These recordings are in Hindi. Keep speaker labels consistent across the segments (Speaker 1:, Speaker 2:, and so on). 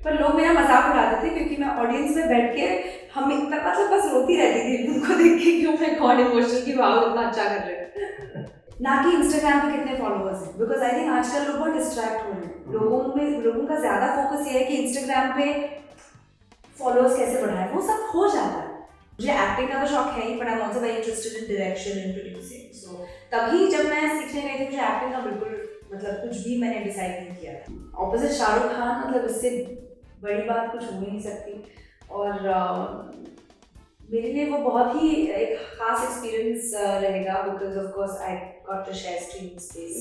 Speaker 1: पर लोग मेरा मजाक उड़ाते थे क्योंकि मैं ऑडियंस में बैठ के हम मैं मतलब बस रोती रहती थी उनको देख के कि मैं गॉड इमोशनल की वाह इतना अच्छा कर रहे हैं। ना कि इंस्टाग्राम पे कितने फॉलोअर्स हैं, बिकॉज आई थिंक आजकल लोग बहुत डिस्ट्रैक्ट हो रहे हैं। लोगों का ज्यादा फोकस ये है कि इंस्टाग्राम पे फॉलोअर्स कैसे बढ़ाएं, वो सब हो जाता है। मुझे एक्टिंग का तो शौक है ही, but I am also very interested in direction and producing. So तभी जब मैं सीखने गई थी मुझे एक्टिंग का बिल्कुल मतलब कुछ भी मैंने डिसाइड नहीं किया था। ऑपोजिट शाहरुख खान, मतलब इससे बड़ी बात कुछ हो ही नहीं सकती। और मेरे लिए वो बहुत ही एक खास एक्सपीरियंस रहेगा, because of course I got to share screen space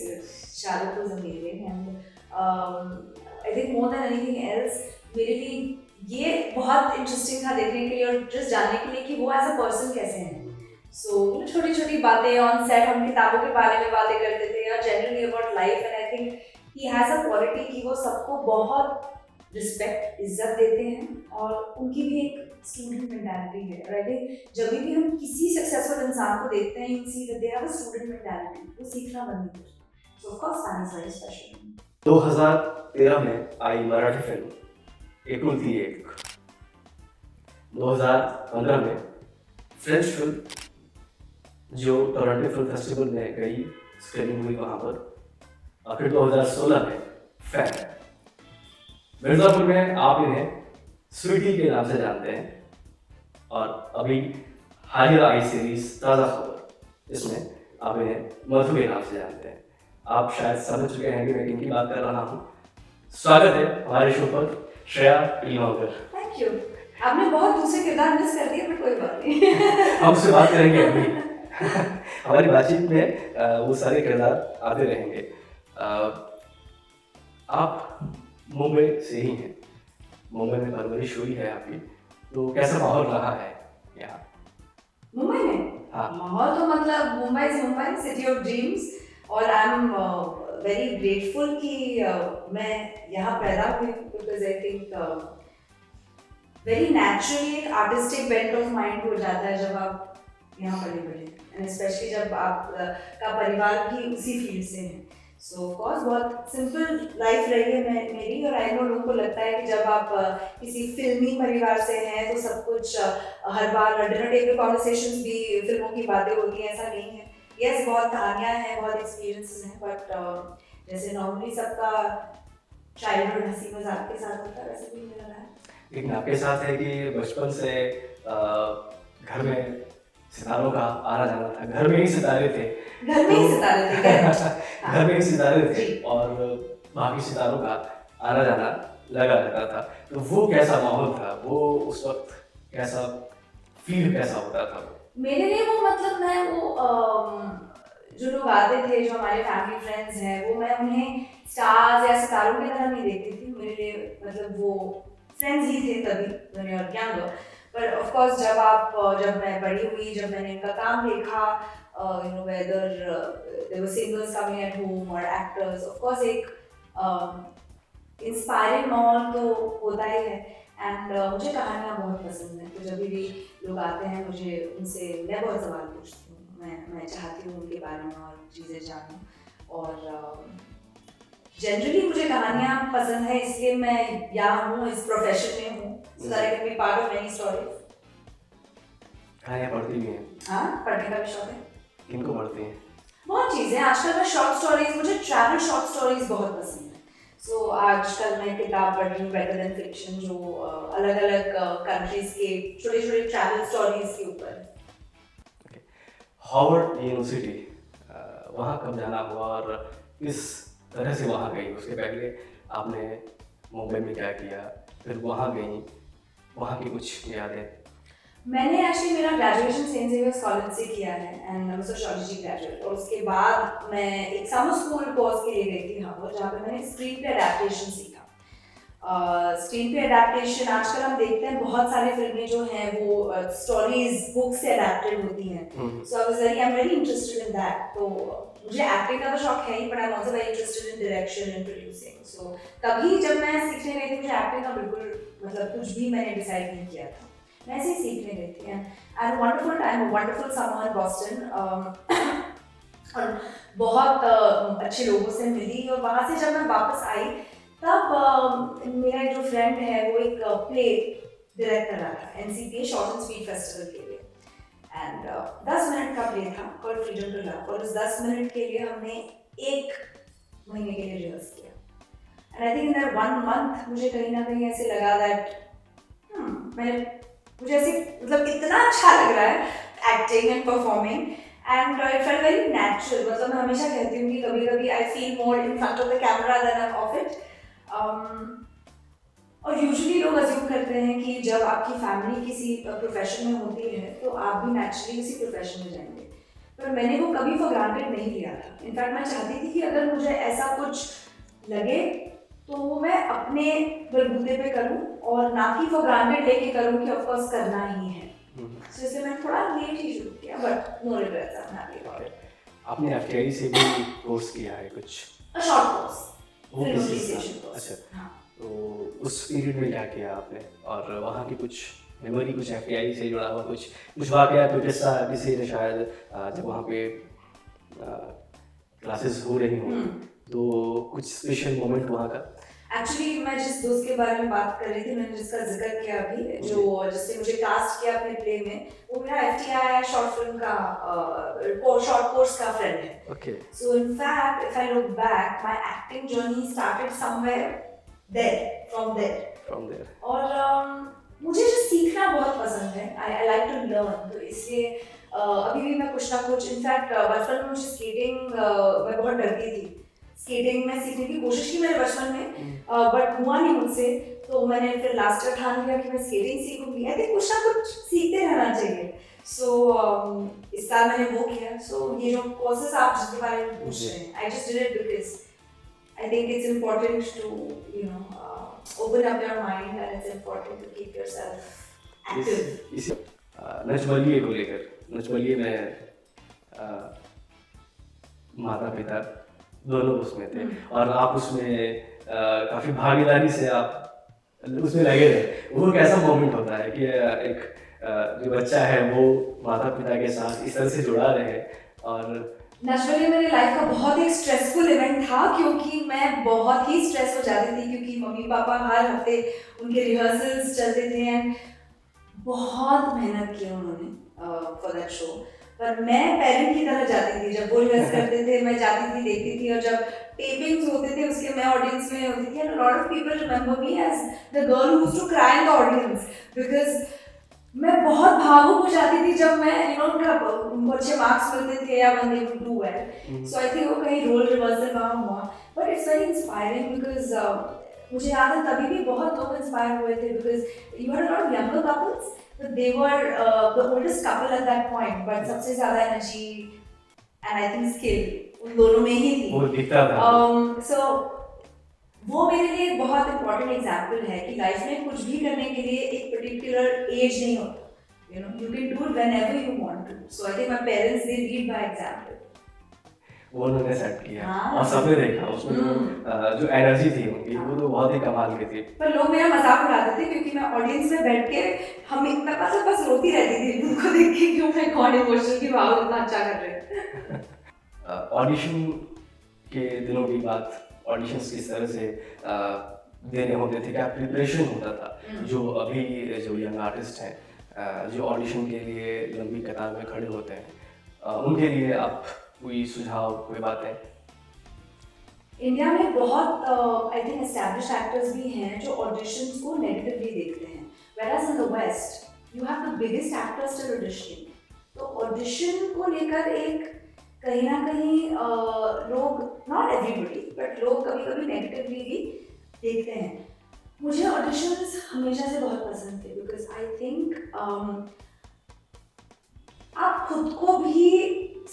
Speaker 1: Shah Rukh was amazing and I think more than anything else मेरे लिए ये बहुत इंटरेस्टिंग था देखने के लिए और जस्ट जानने के लिए कि वो एज अ पर्सन कैसे हैं। सो छोटी छोटी बातें ऑन सेट, हम किताबों के बारे में बातें करते थे या generally about life, and I think he has a quality कि वो सबको बहुत रिस्पेक्ट इज्जत देते हैं और उनकी भी एक स्टूडेंट मेंटालिटी है। और आई थिंक जब भी हम किसी सक्सेसफुल इंसान को देखते हैं, you see that they have a student mentality, वो सीखना बंद नहीं करते। सो of course fan is very special.
Speaker 2: 2013 में आई मराठी फिल्म एकुलती एक। 2015 में फ्रेंच फिल्म जो टोरंटो फिल्म फेस्टिवल में गई, स्क्रीनिंग हुई वहाँ पर। और फिर 2016 में फैन। मिर्ज़ापुर में आप इन्हें स्वीटी के नाम से जानते हैं, और अभी हालिया आई सीरीज ताज़ा खबर, इसमें आप इन्हें मधु के नाम से जानते हैं। आप शायद समझ चुके हैं कि मैं किन की बात कर रहा हूँ। स्वागत है हमारे शो पर श्रेया टीमावकर।
Speaker 1: Thank you. आपने बहुत दूसरे किरदार मिस कर दिए, बट कोई बात नहीं।
Speaker 2: हम उससे बात करेंगे अभी। हमारी बातचीत में वो सारे किरदार आते रहेंगे। आप मुंबई से ही हैं, मुंबई में परवरिश हुई है आपकी, तो कैसा माहौल रहा है यहाँ?
Speaker 1: मुंबई में
Speaker 2: हाँ।
Speaker 1: माहौल तो मतलब Mumbai is Mumbai, city of dreams. और आई एम वेरी ग्रेटफुल कि मैं यहाँ पैदा हुई, because I think very naturally एक आर्टिस्टिक बेंट ऑफ माइंड हो जाता है जब आप यहाँ पले बड़े, एंड स्पेशली जब आप का परिवार भी उसी फील्ड से है। सो ऑफ कोर्स बहुत सिंपल लाइफ रही है मेरी। और आई नो लोगों को लगता है कि जब आप किसी फिल्मी परिवार से हैं तो सब कुछ हर बार डिनर टेबल कॉन्वर्सेशंस भी फिल्मों की बातें होती हैं, ऐसा नहीं है। यस, बहुत कहानियाँ हैं, बहुत एक्सपीरियंसेस हैं, बट जैसे नॉर्मली सबका चाइल्डहुड हंसी मजाक के साथ होता है, वैसे भी मेरा रहा है।
Speaker 2: लेकिन आपके साथ है कि बचपन से घर में सितारों का आना जाना था, घर में ही सितारे थे।
Speaker 1: घर में ही सितारे थे।
Speaker 2: घर में ही सितारे थे और बाकी सितारों का आना जाना लगा रहता था। तो वो कैसा माहौल था, वो उस वक्त कैसा फील कैसा होता था?
Speaker 1: मेरे लिए वो मतलब मैं वो जो लोग आते थे, जो हमारे फैमिली फ्रेंड्स हैं, वो मैं उन्हें स्टार्स या सितारों की तरह नहीं देखती थी। मेरे लिए मतलब वो फ्रेंड्स ही थे तभी, when you are younger। पर ऑफ कोर्स जब मैं बड़ी हुई, जब मैंने इनका काम देखा, you know whether there were singers coming at home और एक्टर्स, ऑफ कोर्स एक इंस्पायरिंग माहौल तो होता ही है। एंड मुझे कहानियाँ बहुत पसंद हैं, तो जब भी लोग आते हैं मुझे उनसे मैं बहुत सवाल पूछती हूँ। मैं चाहती हूँ उनके बारे में और चीज़ें जानूँ। और जनरली मुझे कहानियाँ पसंद है, इसलिए मैं यहाँ हूँ, इस प्रोफेशन में हूँ, so that I can be part of many stories।
Speaker 2: कहानियाँ पढ़ती भी हैं?
Speaker 1: हाँ, पढ़ने का भी शौक है।
Speaker 2: किनको पढ़ती हैं?
Speaker 1: बहुत चीज़ें। आजकल मैं शॉर्ट स्टोरीज, मुझे ट्रैवल शॉर्ट स्टोरीज बहुत पसंद है। सो आजकल मैं किताब पढ़ रही हूँ बेटर देन फिक्शन, जो अलग अलग कंट्रीज के छोटे छोटे ट्रैवल स्टोरीज के ऊपर है।
Speaker 2: हार्वर्ड यूनिवर्सिटी, वहाँ कब जाना हुआ और किस तरह से वहाँ गई? उसके पहले आपने मुंबई में क्या किया, फिर वहाँ गई, वहाँ की कुछ यादें?
Speaker 1: मैंने एक्चुअली मेरा ग्रेजुएशन सेंट जेवियर्स कॉलेज से किया है, एंड मैं सोशियोलॉजी ग्रेजुएट। और उसके बाद मैं एक समर स्कूल कोर्स के लिए गई थी हार्वर्ड, जहाँ पे मैंने स्क्रीन पे अडेप्टेशन सीखा। स्क्रीन पे अडेप्टेशन आजकल हम देखते हैं बहुत सारी फिल्में जो हैं वो स्टोरीज बुक से अडेप्टेड होती हैं। So I am very interested in that. तो मुझे एक्टिंग का तो शौक है ही, but I am also very interested in direction and producing. So तभी जब मैं सीखने गई थी, मुझे एक्टिंग का बिल्कुल मतलब कुछ भी मैंने डिसाइड नहीं किया था, मैं ऐसे ही सीखने गई थी। And wonderful time, wonderful summer in Boston, और बहुत अच्छे लोगों से मिली। और वहाँ से जब मैं वापस आई तब मेरा जो फ्रेंड है वो एक प्ले डायरेक्ट कर रहा था NCPA short and sweet festival के लिए, एंड 10 मिनट का प्ले था कॉल्ड फ्रीडम टू लव, और उस 10 मिनट के लिए हमने 1 महीने के लिए रिहर्स किया, and I think in that 1 month मुझे कहीं ना कहीं ऐसे लगा दैट मुझे ऐसे मतलब इतना अच्छा लग रहा है acting and performing, and it felt very natural. मतलब मैं हमेशा कहती हूँ कि कभी कभी I feel more in front of the camera than of it. और यूजुअली लोग अज्यूम करते हैं कि जब आपकी फैमिली किसी प्रोफेशन में होती है तो आप भी नेचुरली किसी प्रोफेशन में जाएंगे, पर मैंने वो कभी फॉर ग्रांटेड नहीं लिया था। इनफैक्ट मैं चाहती थी कि अगर मुझे ऐसा कुछ लगे तो वो मैं अपने बलबूते पे करूं और ना कि फॉर ग्रांटेड लेके करूं कि ऑफकोर्स करना ही है। तो इसलिए मैंने थोड़ा लेट ही शुरू किया, but no regrets, I am happy about it.
Speaker 2: आपने FTI से भी कोर्स किया है कुछ?
Speaker 1: अ शॉर्ट कोर्स,
Speaker 2: वो
Speaker 1: फिल्म
Speaker 2: किस चीज़
Speaker 1: एप्रिसिएशन
Speaker 2: का?
Speaker 1: कोर्स।
Speaker 2: अच्छा,
Speaker 1: हाँ।
Speaker 2: तो उस पीरियड में क्या किया आपने, और वहाँ की कुछ मेमोरी, कुछ FTI से जुड़ा हुआ कुछ वाकया, कोई किस्सा, किसी ने शायद जब वहाँ पे क्लासेस हो रही हों तो कुछ स्पेशल मोमेंट वहाँ का?
Speaker 1: एक्चुअली मैं जिस दोस्त के बारे में बात कर रही थी, मैंने जिसका जिक्र किया अभी, जो जिसने मुझे कास्ट किया अपने प्ले में, वो मेरा FTI शॉर्ट फिल्म का शॉर्ट कोर्स का फ्रेंड है।
Speaker 2: Okay.
Speaker 1: So in fact if I look back, my acting journey started somewhere there, from there. और मुझे जो सीखना बहुत पसंद है, आई लाइक टू लर्न, तो इसलिए अभी भी मैं कुछ ना कुछ, इनफैक्ट बचपन में मुझे स्केटिंग मैं बहुत डरती थी। स्केटिंग में सीखने की कोशिश की मैंने बचपन में, बट हुआ नहीं मुझसे, तो मैंने फिर लास्ट ईयर ठान लिया कि मैं स्केटिंग सीखूंगी। आई थिंक कुछ ना कुछ सीखते रहना चाहिए। सो इस साल मैंने वो किया। सो ये जो कोर्सेज आप जिसके बारे में पूछ रहे हैं, I just did it because I think it's important to you know open up your mind, and it's important to keep yourself active.
Speaker 2: इस नचबलिए को लेकर, नचबलिए में माता पिता दोनों उसमें थे और आप उसमें काफ़ी भागीदारी से आप उसमें लगे रहे। वो कैसा मोमेंट होता है कि एक जो बच्चा है वो माता पिता के साथ इस तरह से जुड़ा रहे? और
Speaker 1: नेचुरली मेरी लाइफ का बहुत एक स्ट्रेसफुल इवेंट था, क्योंकि मैं बहुत ही स्ट्रेस हो जाती थी, क्योंकि मम्मी पापा हर हफ्ते उनके रिहर्सल्स चलते थे एंड बहुत मेहनत की उन्होंने फॉर दैट शो। पर मैं पेरेंट की तरह जाती थी, जब वो रिहर्स करते थे मैं जाती थी, देखती थी, और जब टेपिंग्स होते थे उसके मैं ऑडियंस में होती थी, and a lot of people remember me as the girl who used to cry in the audience, because मैं बहुत भावुक हो जाती थी जब मैं उनको अच्छे मार्क्स मिलते थे या when they would do well. So I think वो कहीं रोल रिवर्सल वहाँ हुआ, but it's very inspiring because मुझे याद है तभी भी बहुत लोग इंस्पायर हुए थे, because you had a lot of younger couples, but they were the oldest couple at that point, but सबसे ज़्यादा energy and I think skill उन दोनों में ही थी।
Speaker 2: वो दिखता था।
Speaker 1: So वो मेरे लिए एक बहुत इंपॉर्टेंट एग्जाम्पल है कि लाइफ में कुछ भी करने के लिए एक पर्टिकुलर एज नहीं होता, you know, you can do it whenever you want to. So I think my parents they lead by example.
Speaker 2: वो उन्होंने सेट किया।
Speaker 1: हाँ।
Speaker 2: और सबने देखा उसमें जो एनर्जी थी उनकी, वो तो बहुत ही कमाल की थी।
Speaker 1: पर लोग मेरा मजाक उड़ाते थे क्योंकि मैं ऑडियंस में बैठ के मैं बस रोती रहती थी उनको देख के, क्यों मैं गॉड इमोशनल की वाव इतना अच्छा कर रहे हैं।
Speaker 2: ऑडिशन के दिनों की बात, ऑडिशंस किस तरह से देने होते थे, क्या प्रिपरेशन होता था? जो अभी जो यंग आर्टिस्ट हैं जो ऑडिशन के लिए लंबी कतार में खड़े होते हैं, उनके लिए आप कोई सुझाव, कोई बातें?
Speaker 1: इंडिया में बहुत आई थिंक एस्टैब्लिश्ड एक्टर्स भी हैं जो ऑडिशंस को नेगेटिवली देखते हैं, whereas in the West you have the biggest actors still auditioning. तो ऑडिशन को लेकर एक कहीं ना कहीं लोग, नॉट एवरीबडी, बट लोग कभी कभी नेगेटिवली भी देखते हैं। मुझे ऑडिशंस हमेशा से बहुत पसंद थे, बिकॉज आई थिंक आप खुद को भी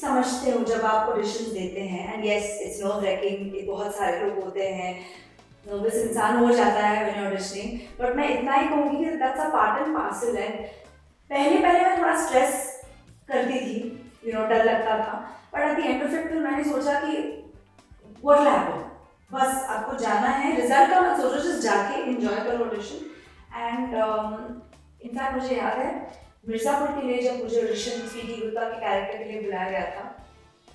Speaker 1: समझते हो जब आप ऑडिशंस देते हैं, and yes it's nerve ranking, बहुत सारे लोग होते हैं, नर्वस इंसान हो जाता है व्हेन ऑडिशनिंग, बट मैं इतना ही कहूँगी कि that's a part and parcel. And पहले मैं थोड़ा स्ट्रेस करती थी, यू नो, डर लगता था, but at the end of it फिर मैंने सोचा कि व्हाट विल हैपन, बस आपको जाना है, रिजल्ट का मत सोचो, जस्ट जाके एंजॉय करो ऑडिशन। एंड इनफैक्ट मुझे याद है मिर्ज़ापुर के लिए जब मुझे ऑडिशन स्वीटी गुप्ता के कैरेक्टर के लिए बुलाया गया था,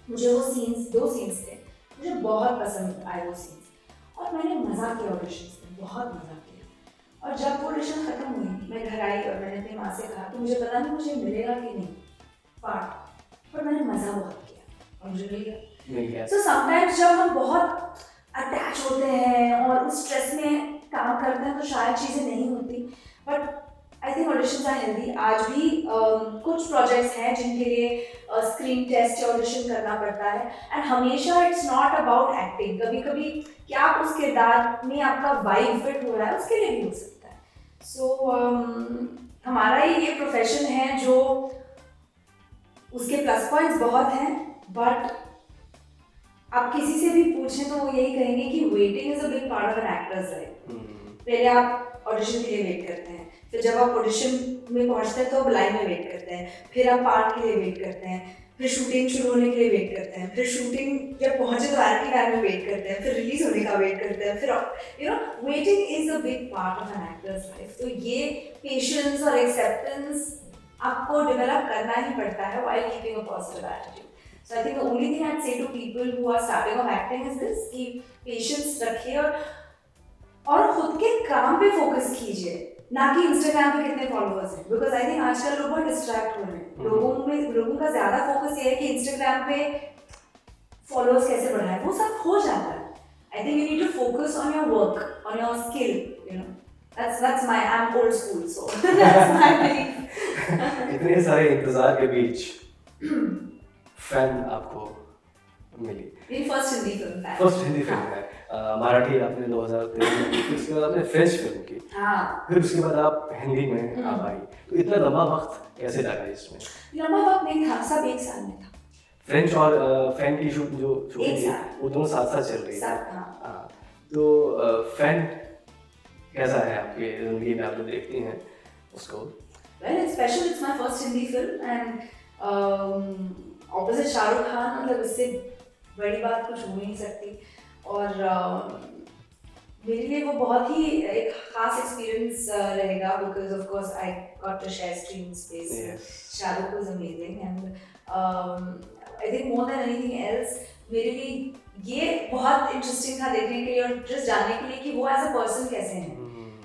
Speaker 1: मुझे वो सीन्स, 2 सीन्स थे, मुझे बहुत पसंद आए वो सीन्स, और मैंने मज़ा किया ऑडिशंस में, बहुत मज़ा किया। और जब ऑडिशन ख़त्म हुई, मैं घर आई और मैंने अपनी माँ से कहा कि मुझे पता नहीं मुझे मिलेगा कि नहीं पार्ट, पर मैंने मज़ा बहुत किया और मुझे मिल गया। सो समटाइम्स जब हम बहुत अटैच होते हैं और उस स्ट्रेस में काम करते हैं तो शायद चीज़ें नहीं होती, but I think auditions are healthy. आज भी कुछ प्रोजेक्ट्स हैं जिनके लिए स्क्रीन टेस्ट या ऑडिशन करना पड़ता है, एंड हमेशा इट्स नॉट अबाउट एक्टिंग। कभी कभी क्या आप उस किरदार में आपका वाइब फिट हो रहा है, उसके लिए भी हो सकता है। सो हमारा ये प्रोफेशन है जो उसके प्लस पॉइंट्स बहुत हैं, बट आप किसी से भी पूछें तो वो यही कहेंगे कि waiting is a big part of an actor's life. पहले आप ऑडिशन के लिए वेट करते हैं, फिर जब आप ऑडिशन में पहुंचते हैं तो आप लाइन में वेट करते हैं, फिर आप पार्ट के लिए वेट करते हैं, फिर शूटिंग शुरू होने के लिए वेट करते हैं, फिर शूटिंग जब पहुंचे तो एक्टिंग लाइन में वेट करते हैं, फिर रिलीज होने का वेट करते हैं, फिर you know waiting is a big part of an actor's life. तो ये पेशेंस और एक्सेप्टेंस आपको डेवलप करना ही पड़ता है while keeping a positive attitude. So I think the only thing I'd say to people who are starting off acting is this कि पेशेंस रखिए और खुद के काम पे फोकस कीजिए, ना कि इंस्टाग्राम पे कितने फॉलोअर्स हैं, बिकॉज आई थिंक आजकल लोग बहुत डिस्ट्रैक्ट हो रहे हैं। लोगों का ज्यादा फोकस ये है कि इंस्टाग्राम पे फॉलोअर्स कैसे बढ़ाएं, वो सब हो जाता है। I think you need to focus on your work, on your skill, you know. That's my, I'm old school, so that's my belief.
Speaker 2: इतने सारे इंतजार के बीच फैन आपको मिली।
Speaker 1: मेरी फर्स्ट हिंदी फिल्म है।
Speaker 2: फर्स्ट हिंदी फिल्म है। मराठी आपने 2013 में की, फिर उसके बाद आपने फ्रेंच फिल्म की, फिर उसके बाद आप हिंदी में आप आई। तो इतना लंबा वक्त कैसे लगा इसमें?
Speaker 1: लंबा वक्त नहीं था, सब एक साल में था।
Speaker 2: फ्रेंच और फैन की शूटिंग थी वो दोनों साथ साथ चल रही है। तो फैन कैसा है आपकी जिंदगी में, आप जो देखती हैं उसको?
Speaker 1: Well, it's special. It's my first Hindi film and opposite Shahrukh Khan, मतलब इससे बड़ी बात कुछ हो नहीं सकती। और मेरे लिए वो बहुत ही एक खास एक्सपीरियंस रहेगा, because of course I got to share screen space.
Speaker 2: Yes.
Speaker 1: Shahrukh was amazing and I think more than anything else मेरे लिए ये बहुत इंटरेस्टिंग था देखने के लिए और जस्ट जानने के लिए कि वो एज अ पर्सन कैसे हैं।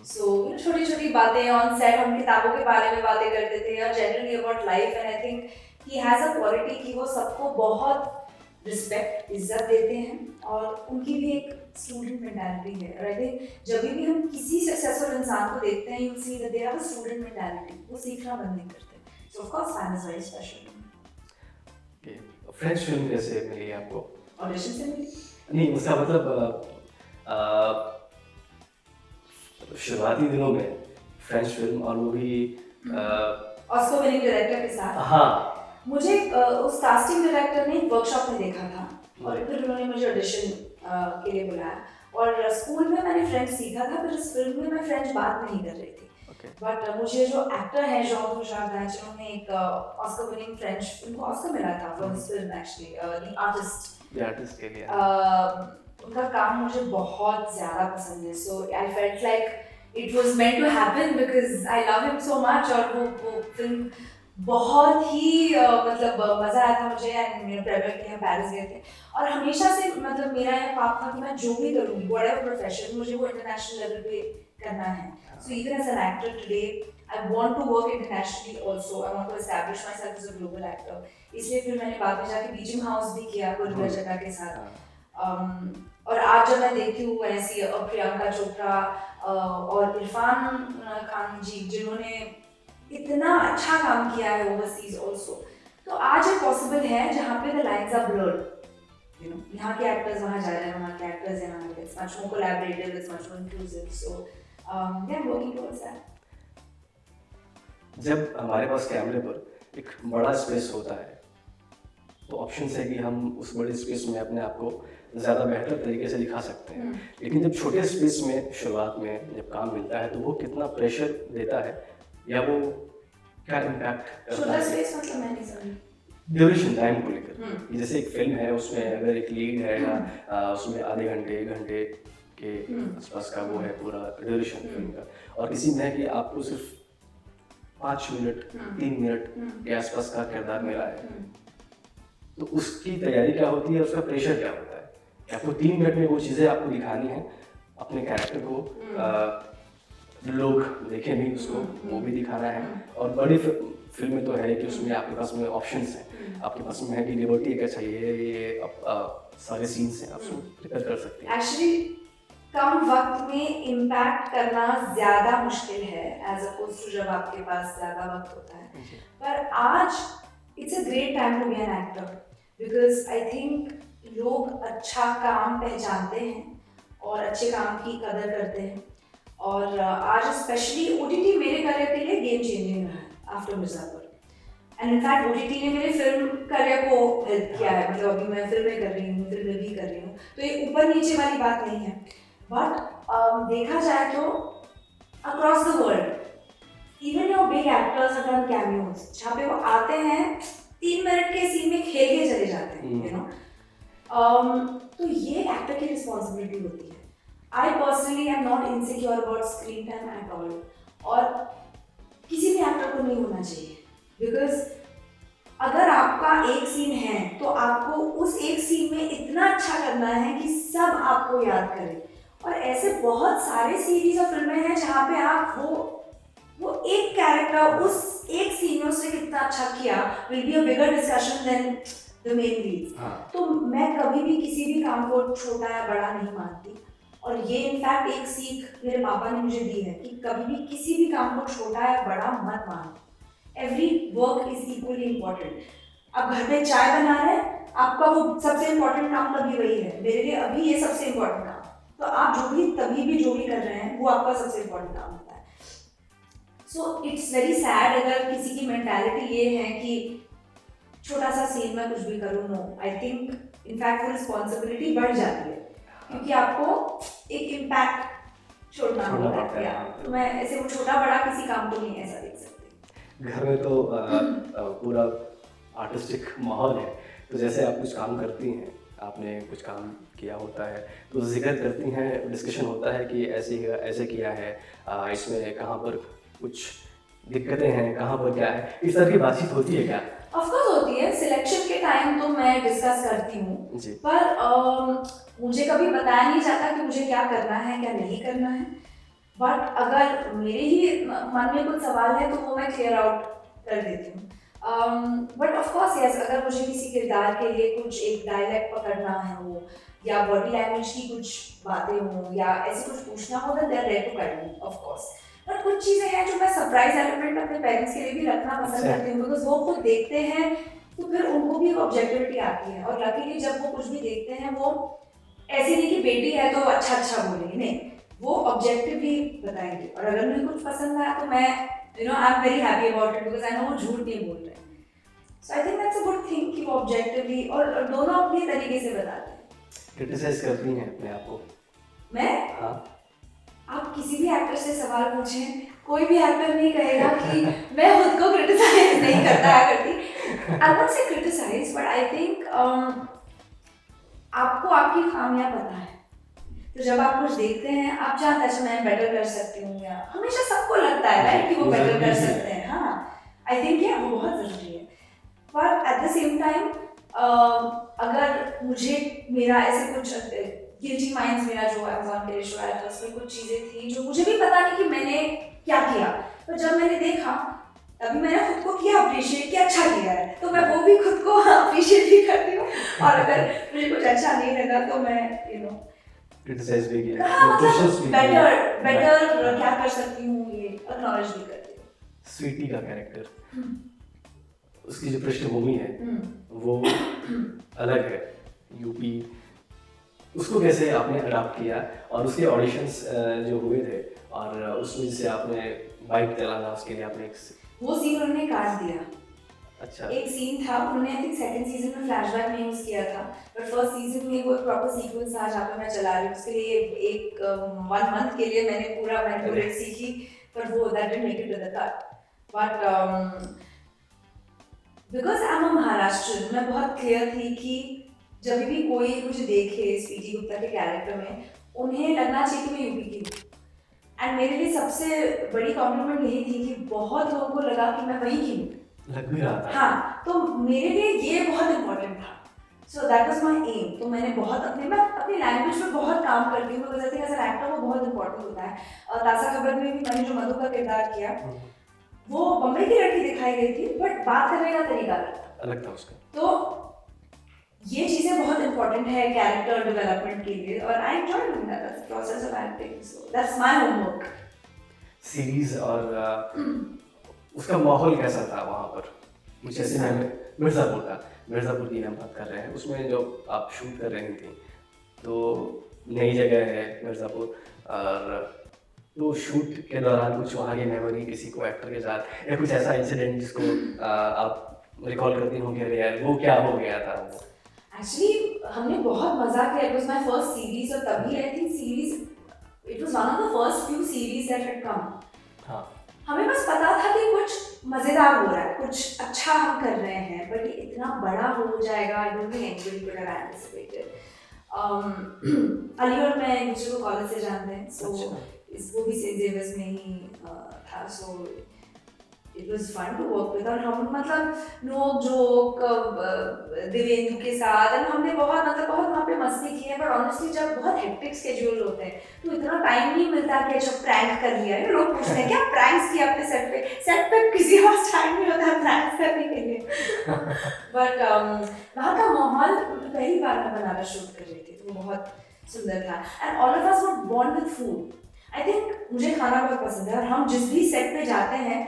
Speaker 1: सो छोटी छोटी बातें ऑन सेट, हम किताबों के बारे में बातें करते थे और generally about life, and I think he has a quality कि वो सबको बहुत रिस्पेक्ट, इज्जत देते हैं और उनकी भी एक स्टूडेंट मेंटालिटी है। और आई थिंक जब भी हम किसी सक्सेसफुल इंसान को देखते हैं, you see that they have a student mentality, वो सीखना बंद नहीं करते। सो of course fan is very special.
Speaker 2: French film कैसे मिली आपको?
Speaker 1: ऑडिशन से मिली?
Speaker 2: नहीं, उसका मतलब शुरुआती दिनों में फ्रेंच फिल्म, और वो भी
Speaker 1: ऑस्कर विनिंग डायरेक्टर के साथ।
Speaker 2: हाँ,
Speaker 1: मुझे उस कास्टिंग डायरेक्टर ने वर्कशॉप में देखा था और फिर उन्होंने मुझे ऑडिशन के लिए बुलाया। और स्कूल में मैंने फ्रेंच सीखा था, पर इस फिल्म में मैं फ्रेंच बात नहीं कर रही थी। बट मुझे जो एक्टर है जॉन तुषार, जिन्होंने एक ऑस्कर विनिंग फ्रेंच फिल्म को ऑस्कर मिला था for this film actually, the artist के लिए, उनका काम मुझे बहुत ज़्यादा पसंद है। So I felt like it was meant to happen because I love him so much. और वो फिल्म बहुत ही मतलब मज़ा आया था मुझे, एंड मेरे प्रेमियर के यहाँ पेरिस गए थे। और हमेशा से मतलब मेरा ये ख्वाब था कि मैं जो भी करूँगी, व्हाटएवर प्रोफेशन, मुझे वो इंटरनेशनल लेवल पे करना है। So even as an actor today I want to work internationally also, I want to establish myself as a global actor. इसलिए फिर मैंने बाद में जाके बीजिंग हाउस भी किया गुरुवर जगह के साथ। और आज जब मैं देखती हूँ ऐसी प्रियंका चोपड़ा और इरफान खान जी, जिन्होंने इतना अच्छा काम किया है ओवरसीज ऑल्सो, तो आज ये पॉसिबल है जहाँ पे the lines are blurred, you know, यहाँ के एक्टर्स वहाँ जा रहे हैं, वहाँ के एक्टर्स यहाँ आ रहे हैं, it's much more collaborative, it's much more inclusive. So I am working towards that.
Speaker 2: जब हमारे पास कैमरे पर एक बड़ा स्पेस होता है तो ऑप्शन है कि हम उस बड़े स्पेस में अपने आप को ज़्यादा बेहतर तरीके से दिखा सकते हैं, लेकिन जब छोटे स्पेस में शुरुआत में जब काम मिलता है तो वो कितना प्रेशर देता है या वो क्या इम्पैक्ट करता
Speaker 1: छोटा
Speaker 2: है?
Speaker 1: स्पेस मतलब मैं नहीं समझी।
Speaker 2: ड्यूरेशन टाइम को लेकर, जैसे एक फिल्म है उसमें अगर एक लीड है या उसमें आधे घंटे 1 घंटे के आसपास का वो है पूरा ड्यूरेशन फिल्म का, और किसी में है कि आपको सिर्फ 5 मिनट 3 मिनट के आसपास का किरदार मिला है, तो उसकी तैयारी क्या होती है, उसका प्रेशर क्या होता है? आपको 3 मिनट में वो चीज़ें आपको दिखानी है, अपने कैरेक्टर को लोग देखें भी उसको, वो भी दिखाना है। और बड़ी फिल्म में तो है कि उसमें आपके पास में ऑप्शंस हैं, आपके पास में है कि लिबर्टी क्या चाहिए, ये सारे सीन्स हैं, आप उसको प्रिपेयर कर सकते हैं।
Speaker 1: एक्चुअली कम वक्त में इम्पैक्ट करना ज़्यादा मुश्किल है एज अपोज टू जब आपके पास ज़्यादा वक्त होता है। पर आज it's a great time to be an actor because I think लोग अच्छा काम पहचानते हैं और अच्छे काम की कदर करते हैं। और आज स्पेशली OTT मेरे करियर के लिए गेम चेंजिंग रहा है after Mirzapur. And in fact OTT ने मेरे फिल्म करियर को हेल्प किया है, मतलब अभी मैं फिल्में कर रही हूँ, फिल्में भी कर रही हूँ, तो ये ऊपर नीचे वाली बात नहीं है। बट देखा जाए तो across the world even your big actors have done cameos, जहाँ पे वो आते हैं 3 मिनट के सीन में खेल के चले जाते हैं, यू नो। तो ये एक्टर की रिस्पॉन्सिबिलिटी होती है। I personally am not insecure about screen time at all, और किसी भी एक्टर को नहीं होना चाहिए बिकॉज अगर आपका एक सीन है तो आपको उस एक सीन में इतना अच्छा करना है कि सब आपको याद करें। और ऐसे बहुत सारे सीरीज और फिल्में हैं जहाँ पे आप वो एक कैरेक्टर उस एक सीन में उसने कितना अच्छा किया will be a bigger discussion than the main lead. तो मैं कभी भी किसी भी काम को छोटा या बड़ा नहीं मानती, और ये इनफैक्ट एक सीख मेरे पापा ने मुझे दी है कि कभी भी किसी भी काम को छोटा या बड़ा मत मानो। Every work is equally important. आप घर पे चाय बना रहे हैं, आपका वो सबसे इम्पोर्टेंट काम तभी वही है, मेरे लिए अभी ये सबसे इम्पोर्टेंट काम, तो आप तभी भी जो भी कर रहे हैं वो आपका सबसे इम्पोर्टेंट काम होता है। सो इट्स वेरी सैड अगर किसी की मेंटालिटी ये है कि छोटा सा सीन में कुछ भी करूँ। नो, आई थिंक इनफैक्ट वो रिस्पॉन्सिबिलिटी बढ़ जाती है क्योंकि आपको एक इम्पैक्ट छोड़ना होता है। तो मैं ऐसे वो छोटा बड़ा किसी काम को नहीं ऐसा देख सकती।
Speaker 2: घर में तो पूरा आर्टिस्टिक माहौल है, तो जैसे आप कुछ काम करती हैं, आपने कुछ काम किया होता है तो जिक्र करती हैं, डिस्कशन होता है कि ऐसे किया है, इसमें कहाँ पर कुछ दिक्कतें हैं, कहाँ पर क्या है, इस तरह की बातचीत होती है क्या?
Speaker 1: ऑफ कोर्स होती है, सिलेक्शन के टाइम तो मैं डिस्कस करती हूँ, पर मुझे कभी बताया नहीं जाता कि मुझे क्या करना है क्या नहीं करना है। बट अगर मेरे ही मन में कुछ सवाल है तो वो मैं क्लियर आउट कर देती हूँ। बट ऑफ कोर्स यस, अगर मुझे किसी किरदार के लिए कुछ एक डायलेक्ट पकड़ना है हो या बॉडी लैंग्वेज की कुछ बातें हो या ऐसे कुछ पूछना हो तो they are there to guide me of course. But कुछ चीज़ें हैं जो मैं सरप्राइज एलिमेंट अपने पेरेंट्स के लिए भी रखना पसंद करती हूँ बिकॉज वो खुद देखते हैं तो फिर उनको भी ऑब्जेक्टिविटी आती है। और लकीली जब वो कुछ भी देखते हैं वो ऐसे नहीं कि बेटी है तो अच्छा अच्छा बोलेगी, नहीं, वो ऑब्जेक्टिवली बताएंगे। और अगर मुझे कुछ पसंद आया तो मैं I am very happy about it because I know वो झूठ नहीं बोल रहे हैं। So I think that's a good thing कि वो ऑब्जेक्टिवली और दोनों अपने तरीके से बताते हैं।
Speaker 2: क्रिटिसाइज करती हैं अपने आप को?
Speaker 1: मैं?
Speaker 2: हाँ।
Speaker 1: आप किसी भी एक्टर से सवाल पूछें, कोई भी एक्टर नहीं कहेगा कि मैं खुद को क्रिटिसाइज नहीं करती। I won't say criticise but I think आपको आपकी खामियां पता है, तो जब आप कुछ देखते हैं आप चाहते हैं मैं बेटर कर सकती हूँ, या हमेशा सबको लगता है राइट कि वो बेटर कर सकते हैं। हाँ, आई थिंक ये वो बहुत ज़रूरी है। पर एट द सेम टाइम अगर मुझे मेरा ऐसे कुछ गिल्टी माइंड्स मेरा जो अमेज़न के लिए शो आया था उसमें कुछ चीज़ें थी जो मुझे भी पता नहीं कि मैंने क्या किया, तो जब मैंने देखा तभी मैंने खुद को किया अप्रिशिएट कि अच्छा किया है, तो मैं वो भी खुद को अप्रिशिएट भी करती हूँ। और अगर मुझे कुछ अच्छा नहीं लगा तो मैं
Speaker 2: क्रिटिसाइज भी किया,
Speaker 1: बेटर क्या कर सकती हूँ ये एक्नॉलेज भी करती हूँ।
Speaker 2: स्वीटी का कैरेक्टर, उसकी जो पृष्ठभूमि है वो अलग है, यूपी, उसको कैसे आपने अडॉप्ट किया और उसके ऑडिशंस जो हुए थे और उसमें जैसे आपने बाइक चलाना उसके लिए आपने
Speaker 1: वो सीन उन्होंने काट दिया।
Speaker 2: अच्छा,
Speaker 1: एक सीन था उन्होंने आई थिंक सेकंड सीजन में फ्लैशबैक में यूज किया था, बट फर्स्ट सीजन में वो प्रॉपर सीक्वेंस था जहाँ पे मैं चला रही हूँ, उसके लिए एक 1 मंथ के लिए मैंने पूरा मैन्युअल सीखी, पर वो that didn't make it to the cut. But because I am a Maharashtrian, मैं बहुत क्लियर थी कि जब भी कोई मुझे देखे स्वीटी गुप्ता के कैरेक्टर में उन्हें लगना चाहिए कि मैं यूपी की हूँ। एंड मेरे लिए सबसे बड़ी कॉम्प्लीमेंट यही थी कि बहुत लोगों को लगा कि मैं वहीं की हूँ,
Speaker 2: लग भी रहा था।
Speaker 1: हाँ, तो मेरे लिए ये बहुत इम्पोर्टेंट था so that was my aim. तो मैंने बहुत मैं अपनी लैंग्वेज में बहुत काम करती हूँ, because I think as an actor वो बहुत इंपॉर्टेंट होता है। ताज़ा खबर में भी मैंने जो मधु का किरदार किया, वो बम्बई की लड़की दिखाई गई थी, बट बात करने का तरीका
Speaker 2: अलग था उसका।
Speaker 1: तो ये चीज़ें बहुत इंपॉर्टेंट है कैरेक्टर डेवलपमेंट के लिए, और I enjoy doing that, that's the process of acting, so that's my homework.
Speaker 2: Series और उसका माहौल कैसा था वहाँ पर? कुछ ऐसे में मिर्ज़ापुर की हम बात कर रहे हैं, उसमें जो आप शूट कर रही थी, तो नई जगह है मिर्ज़ापुर, और तो शूट के दौरान कुछ वहाँ की मेमोरी किसी को एक्टर के साथ, या कुछ ऐसा इंसिडेंट जिसको आप रिकॉल करती होंगे, अरे यार वो क्या हो गया था वो?
Speaker 1: एक्चुअली हमने बहुत मजा किया, it was my first series, और तभी I think series it was one of the first few series that had come.
Speaker 2: हाँ,
Speaker 1: हमें बस पता था कि कुछ मजेदार हो रहा है, कुछ अच्छा हम कर रहे हैं, बट ये इतना बड़ा हो जाएगा, I don't think anybody could have anticipated. Ali और मैं एक दूसरे को कॉलेज से जानते हैं, सो वो भी सेंट जेवियर्स में ही था, so it was fun to work with. और हम मतलब नोक जोक दिव्येंदु के साथ, एंड हमने बहुत वहाँ पे मस्ती की है, बट ऑनेस्टली जब बहुत हेक्टिक स्केड्यूल होते हैं तो इतना टाइम नहीं मिलता कि अच्छा प्रैंक कर लिया है। लोग पूछते हैं क्या प्रैंक्स किया अपने सेट पे किसी और टाइम नहीं होता प्रैंक्स करने के लिए। बट वहाँ का माहौल पहली बार मैं बनारस शूट कर रही थी, तो वो बहुत सुंदर था, and all of us were born with food. I think मुझे खाना बहुत पसंद है, और हम जिस भी सेट पे जाते हैं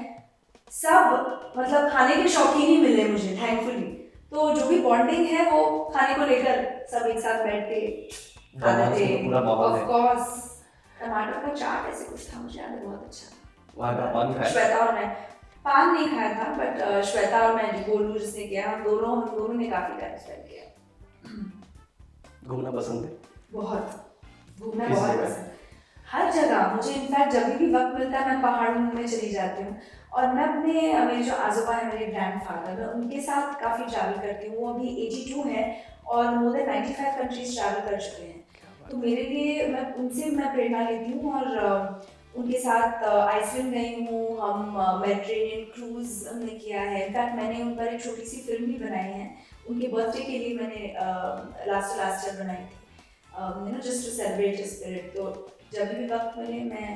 Speaker 1: सब मतलब खाने के शौकीन ही मिले मुझे, थैंकफुली। तो जो भी बॉन्डिंग है वो खाने को लेकर सब एक साथ बैठ के खाते थे। ऑफ कोर्स टमाटर का चाट ऐसे कुछ था, मुझे याद है, बहुत अच्छा।
Speaker 2: वहाँ का पान खाया?
Speaker 1: श्वेता और मैं पान नहीं खाया था, बट श्वेता और मैं, गोलू जिसने किया, हम दोनों ने काफी टाइम स्पेंड किया।
Speaker 2: घूमना पसंद है?
Speaker 1: बहुत, घूमना बहुत पसंद, हर जगह। मुझे इनफैक्ट जब भी वक्त मिलता है मैं पहाड़ों में चली जाती हूँ, और मैं अपने मेरे जो आजोबा है, मेरे ग्रैंडफादर, मैं उनके साथ काफ़ी ट्रैवल करती हूँ। वो अभी 82 है और मोर देन 95 कंट्रीज ट्रैवल कर चुके हैं, तो मेरे लिए मैं उनसे प्रेरणा लेती हूँ, और उनके साथ आइसलैंड गई हूँ, हम मेडिटेरेनियन क्रूज हमने किया है। इनफैक्ट मैंने उन पर एक छोटी सी फिल्म भी बनाई है, उनके बर्थडे के लिए मैंने लास्ट ईयर बनाई थी, just to celebrate the spirit. तो जब भी वक्त मिले मैं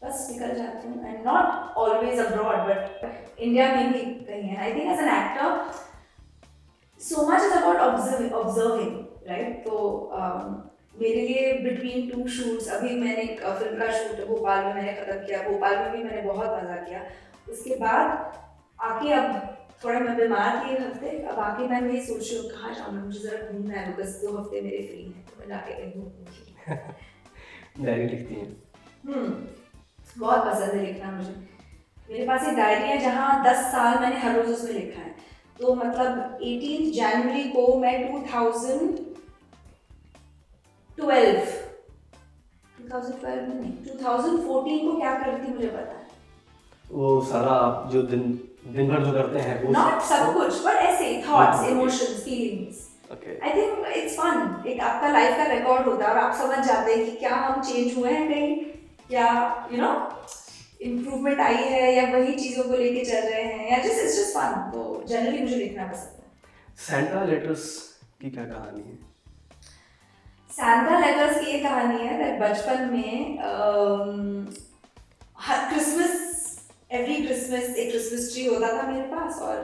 Speaker 1: बस निकल जाती हूँ, and not always abroad, but India में भी कहीं है। I think as an actor so much is about observing, right? तो मेरे लिए बिटवीन टू शूट्स, अभी मैंने एक फिल्म का शूट भोपाल में मैंने खत्म किया, भोपाल में भी मैंने बहुत मज़ा किया। उसके बाद आके अब थोड़ा मैं बीमार थी एक हफ्ते, अब आके मैं वही सोच रही हूँ कहाँ जाऊँ, मुझे ज़रा घूमना है, बिकॉज 2 हफ्ते मेरे फ्री हैं, तो मैं जाके कहीं घूमूंगी।
Speaker 2: डायरी लिखती हैं?
Speaker 1: बहुत पसंद है लिखना मुझे। मेरे पास एक डायरी है जहाँ 10 साल मैंने हर रोज उसमें लिखा है। तो मतलब 18 जनवरी को मैं 2012 में नहीं, 2014 को क्या कर रही थी मुझे पता है।
Speaker 2: वो सारा आप जो दिन भर जो करते हैं वो
Speaker 1: नॉट सब कुछ, बट ऐसे thoughts, emotions, feelings. I think it's fun, एक आपका लाइफ का रिकॉर्ड होता है, और आप समझ जाते हैं कि क्या हम चेंज हुए हैं कहीं, क्या इम्प्रूवमेंट आई है, या वही चीज़ों को लेके चल रहे हैं, या जस्ट इट्स जस्ट फन। तो जनरली मुझे लिखना पसंद है।
Speaker 2: सैंटा लेटर्स की क्या कहानी है?
Speaker 1: सैंटा लेटर्स की ये कहानी है कि बचपन में हर क्रिसमस, एवरी क्रिसमस एक क्रिसमस ट्री होता था मेरे पास, और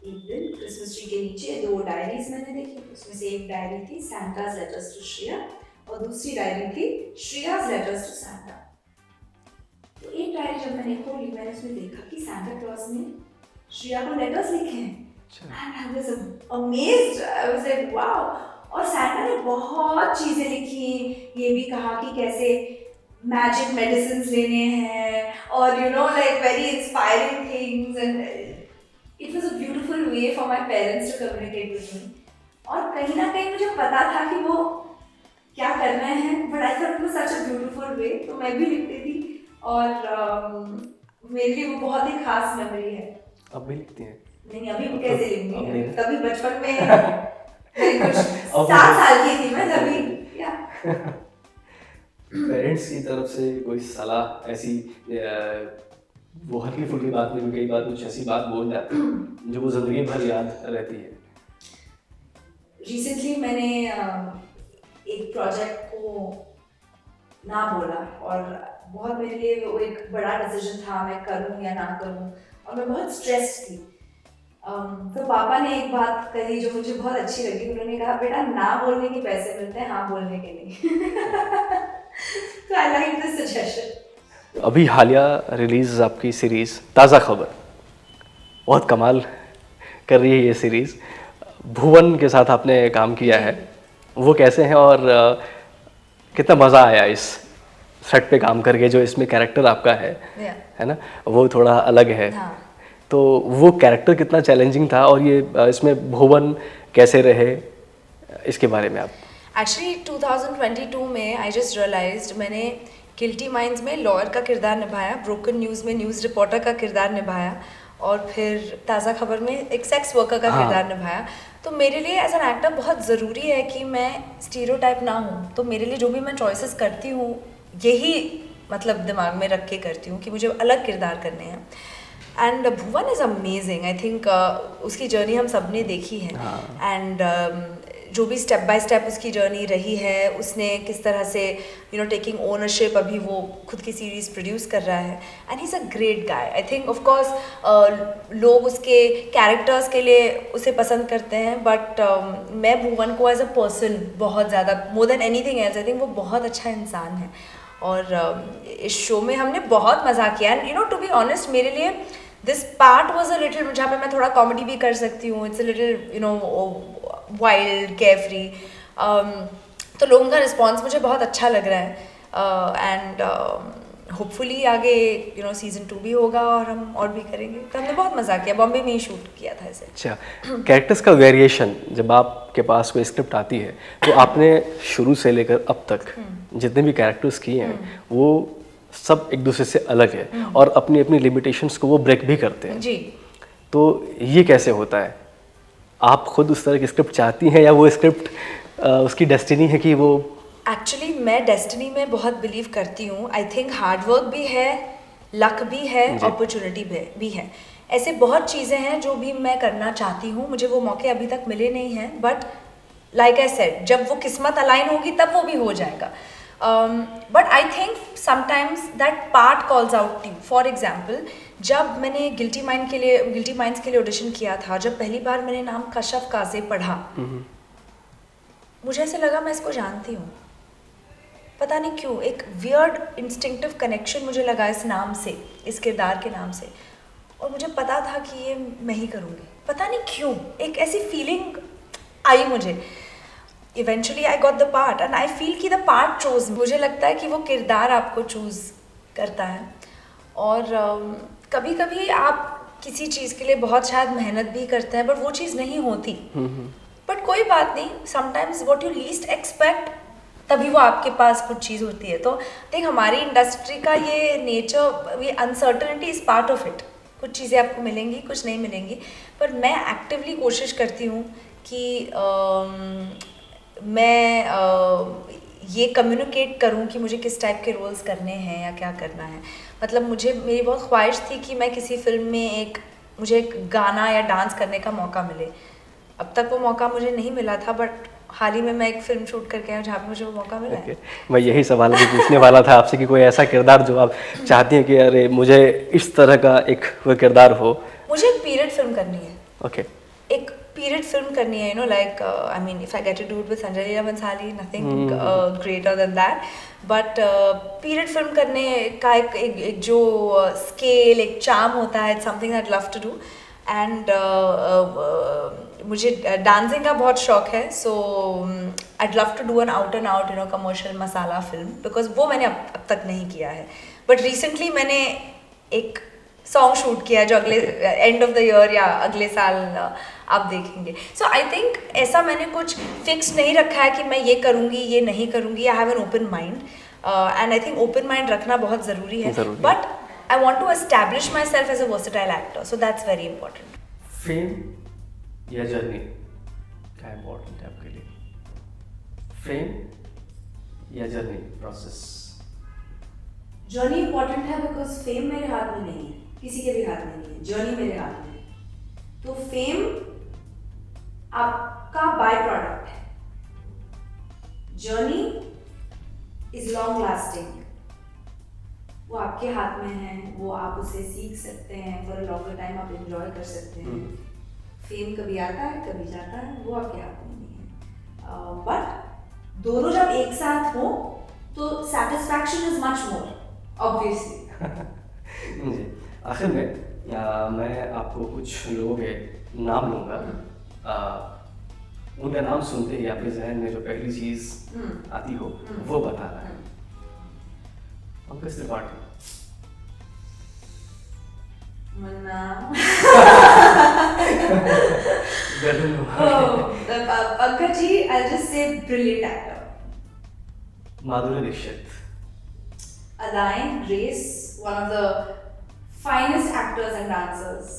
Speaker 1: एक दिन क्रिसमस ट्री के नीचे 2 डायरीज मैंने देखी। उसमें से एक डायरी थी सैंटाज लेटर्स टू श्रेया, और दूसरी डायरी थी श्रेयाज लेटर्स टू सैंटा। तो एक डायरी जब मैंने खोली, मैंने उसमें देखा कि सैंटा क्लॉज ने श्रेया को लेटर्स लिखे हैं, and I was amazed, I was like wow. और सैंटा ने बहुत चीज़ें लिखी, ये भी कहा कि कैसे मैजिक मेडिसिन लेने हैं, और like very inspiring things, and it was a beautiful way for my parents to communicate with me. और कहीं ना कहीं मुझे पता था कि वो क्या कर रहे हैं, but I thought it was such a beautiful वे, तो मैं भी लिखती थी, और मेरे लिए वो बहुत ही खास मेमोरी है।
Speaker 2: अब भी लिखती हैं?
Speaker 1: नहीं, अभी कैसे लिखूंगी, तभी बचपन में कुछ 7 साल की थी मैं तभी, या
Speaker 2: पेरेंट्स की तरफ से कोई सलाह ऐसी, वो हल्की फुल्की बात में कई बार कुछ ऐसी बात बोल जाती है जो वो जिंदगी भर याद रहती है?
Speaker 1: रिसेंटली मैंने एक प्रोजेक्ट को ना बोला और बहुत मेरे लिए वो एक बड़ा डिसीजन था, मैं करूँ या ना करूँ, और मैं बहुत स्ट्रेस्ड थी। तो पापा ने एक बात कही जो मुझे बहुत अच्छी लगी। उन्होंने कहा, बेटा ना बोलने के पैसे मिलते हैं, हाँ बोलने के नहीं। तो आई लाइक दिस सजेशन।
Speaker 2: अभी हालिया रिलीज आपकी सीरीज ताज़ा खबर बहुत कमाल कर रही है ये सीरीज। भुवन के साथ आपने काम किया है, वो कैसे हैं और कितना मज़ा आया इस सेट पे काम करके? जो इसमें कैरेक्टर आपका है ना, वो थोड़ा अलग है।
Speaker 1: हाँ।
Speaker 2: तो वो कैरेक्टर कितना चैलेंजिंग था और ये इसमें भुवन कैसे रहे, इसके बारे में आप।
Speaker 1: एक्चुअली 2022 में आई जस्ट रियलाइज्ड मैंने गिल्टी माइंड्स में लॉयर का किरदार निभाया, ब्रोकन न्यूज़ में न्यूज़ रिपोर्टर का किरदार निभाया, और फिर ताज़ा खबर में एक सेक्स वर्कर का किरदार निभाया। तो मेरे लिए एज एन एक्टर बहुत ज़रूरी है कि मैं स्टीरियोटाइप ना हूँ। तो मेरे लिए जो भी मैं चॉइसेस करती हूँ, यही मतलब दिमाग में रख के करती हूँ कि मुझे अलग किरदार करने हैं। And Bhuvan is amazing. I think उसकी जर्नी हम सब ने देखी है। एंड जो भी स्टेप बाय स्टेप उसकी जर्नी रही है, उसने किस तरह से टेकिंग ओनरशिप, अभी वो खुद की सीरीज़ प्रोड्यूस कर रहा है, and he is a great guy. I think of course लोग उसके कैरेक्टर्स के लिए उसे पसंद करते हैं, बट मैं भुवन को एज अ पर्सन बहुत ज़्यादा, मोर than anything else, I think वो बहुत अच्छा इंसान है। और इस शो में हमने बहुत मज़ा किया। एंड टू बी ऑनेस्ट, मेरे लिए this part was a little, जहाँ पे मैं थोड़ा कॉमेडी भी कर सकती हूँ, it's a little wild carefree. तो लोगों का रिस्पॉन्स मुझे बहुत अच्छा लग रहा है। एंड होपफुली आगे सीजन 2 भी होगा और हम और भी करेंगे। तो हमने बहुत मज़ा किया, बॉम्बे में ही शूट किया था इसे।
Speaker 2: अच्छा, कैरेक्टर्स का वेरिएशन जब आपके पास कोई स्क्रिप्ट आती है, तो आपने शुरू से लेकर अब तक जितने भी कैरेक्टर्स किए हैं वो सब एक दूसरे से अलग है और अपनी अपनी लिमिटेशंस को वो ब्रेक भी करते हैं
Speaker 1: जी।
Speaker 2: तो ये कैसे होता है? आप खुद उस तरह की स्क्रिप्ट चाहती हैं या वो स्क्रिप्ट उसकी डेस्टिनी है कि वो?
Speaker 1: एक्चुअली मैं डेस्टिनी में बहुत बिलीव करती हूँ। आई थिंक हार्डवर्क भी है, लक भी है, अपॉर्चुनिटी भी है। ऐसे बहुत चीज़ें हैं जो भी मैं करना चाहती हूँ, मुझे वो मौके अभी तक मिले नहीं हैं, बट लाइक आई सेड, जब वो किस्मत अलाइन होगी तब वो भी हो जाएगा। But I think sometimes that part calls out you. For example, जब मैंने गिल्टी माइंड्स के लिए ऑडिशन किया था, जब पहली बार मैंने नाम कशफ काज़े पढ़ा, मुझे ऐसे लगा मैं इसको जानती हूँ। पता नहीं क्यों एक वियर्ड इंस्टिंक्टिव कनेक्शन मुझे लगा इस नाम से, इस किरदार के नाम से, और मुझे पता था कि ये मैं ही करूँगी। पता नहीं क्यों एक ऐसी फीलिंग आई मुझे। Eventually I got the part and I feel कि द पार्ट चूज, मुझे लगता है कि वो किरदार आपको चूज़ करता है। और कभी कभी आप किसी चीज़ के लिए बहुत शायद मेहनत भी करते हैं, बट वो चीज़ नहीं होती। बट कोई बात नहीं, sometimes what you least expect, तभी वो आपके पास कुछ चीज़ होती है। तो देख, हमारी इंडस्ट्री का ये नेचर, ये uncertainty is part of it. कुछ चीज़ें आपको मिलेंगी, कुछ नहीं मिलेंगी, पर मैं एक्टिवली कोशिश करती हूँ कि मैं ये कम्युनिकेट करूँ कि मुझे किस टाइप के रोल्स करने हैं या क्या करना है। मतलब मेरी बहुत ख्वाहिश थी कि मैं किसी फिल्म में मुझे एक गाना या डांस करने का मौका मिले। अब तक वो मौका मुझे नहीं मिला था, बट हाल ही में मैं एक फिल्म शूट करके आया जहाँ पे मुझे वो मौका मिला है।
Speaker 2: मैं यही सवाल भी पूछने वाला था आपसे कि कोई ऐसा किरदार जो आप चाहती हैं कि अरे मुझे इस तरह का एक वो किरदार हो।
Speaker 1: मुझे एक पीरियड फिल्म करनी है।
Speaker 2: ओके।
Speaker 1: एक पीरियड फिल्म करनी है, like I mean if I get to do it with Sanjay Leela Bhansali, nothing greater than that, but period film करने का एक जो स्केल, एक चार्म होता है, it's something I love to do. And मुझे डांसिंग का बहुत शौक है, so I'd love to do an out and out commercial masala film, because वो मैंने अब तक नहीं किया है। बट रिसेंटली मैंने एक सॉन्ग शूट किया जो अगले एंड ऑफ द ईयर या अगले साल आप देखेंगे। सो आई थिंक ऐसा मैंने कुछ फिक्स नहीं रखा है कि मैं ये करूँगी ये नहीं करूँगी। I have an open mind and I think open mind रखना बहुत ज़रूरी है, but I want to establish myself as a versatile actor, so that's very important.
Speaker 2: Fame या जर्नी क्या इम्पोर्टेंट है आपके लिए? फेम या जर्नी प्रोसेस?
Speaker 1: जर्नी इम्पोर्टेंट है बिकॉज फेम मेरे हाथ में नहीं है, किसी के भी हाथ में नहीं है, जर्नी मेरे हाथ में है। तो फेम आपका बाय प्रोडक्ट है. Journey is long lasting. वो आपके हाथ में है, वो आप उसे सीख सकते हैं, फॉर अ लॉन्गर टाइम आप एंजॉय कर सकते हैं. फेम कभी आता है कभी जाता है, वो आपके हाथ में नहीं है. बट दोनों जब एक साथ हो तो satisfaction is much more obviously.
Speaker 2: जी, आखिर में मैं आपको कुछ लोगों के नाम लूँगा. उनका नाम सुनते ही आपके जहन में जो पहली चीज़ आती हो वो बताना है. पंकज त्रिपाठी.
Speaker 1: मुन्ना.
Speaker 2: गर्दन
Speaker 1: Pankaj ji, I'll just say brilliant actor.
Speaker 2: Madhuri Dixit.
Speaker 1: Adain Grace, one of the finest actors and dancers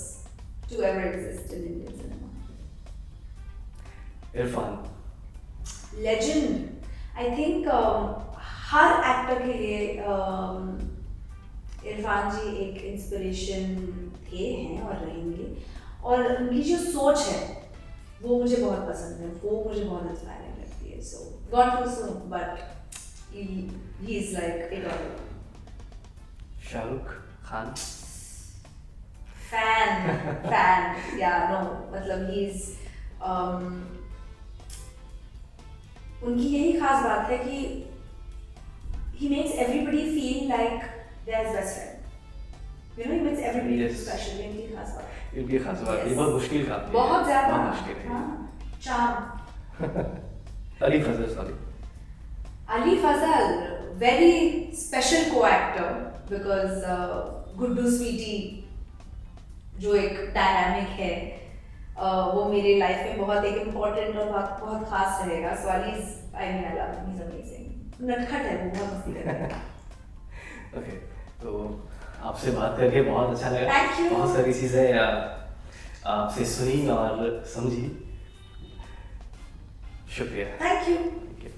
Speaker 1: to ever exist in Indian cinema.
Speaker 2: Irfan.
Speaker 1: Legend. I think her actor के लिए इरफान जी एक इंस्पिरेशन थे, हैं और रहेंगे. और उनकी जो सोच है वो मुझे बहुत पसंद है, वो मुझे बहुत इंस्पायरिंग लगती है. So God too so, but he is like it all.
Speaker 2: Shahrukh Khan.
Speaker 1: Fan या नो, मतलब ही इज उनकी यही खास बात है कि he makes everybody feel like their best friend. You know, he makes everybody feel special. इनकी खास बात.
Speaker 2: इनकी खास बात ये बहुत मुश्किल काम है.
Speaker 1: बहुत ज़्यादा.
Speaker 2: बहुत मुश्किल है.
Speaker 1: हाँ, charm.
Speaker 2: Ali Fazal. Sorry.
Speaker 1: Ali Fazal, very special co-actor because Guddu Sweety जो एक डायनामिक है, वो मेरे लाइफ में बहुत एक इम्पोर्टेंट और बहुत खास रहेगा. So Ali is, I mean I love him, he is amazing. नटखट है वो, बहुत मस्ती करता है.
Speaker 2: ओके, तो आपसे बात करके बहुत अच्छा लगा.
Speaker 1: Thank you.
Speaker 2: बहुत सारी चीज़ें आपसे सुनी और समझी. शुक्रिया.
Speaker 1: Thank you.
Speaker 2: Okay.